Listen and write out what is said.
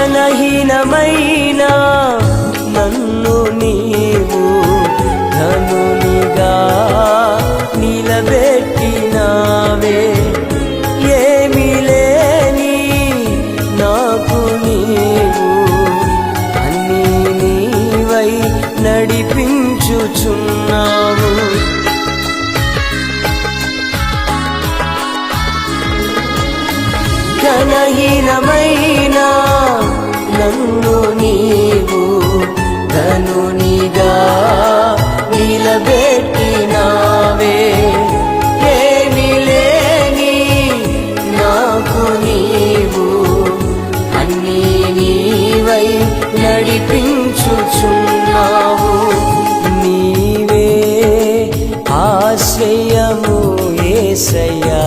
ఘనహీనమైన నన్ను నీవు ధనునిగా నిలబెట్టినావే. ఏమీ లేని నాకు నీవు అన్నీ నీవై నడిపించుచున్నావు. ఘనహీనమైన నన్ను నీవు ధనునిగా నిలబెట్టినావే. ఏమీ లేని నాకు నీవు అన్నీ నీవై నడిపించుచున్నావు. నీవే ఆశ్రయము యేసయ్యా,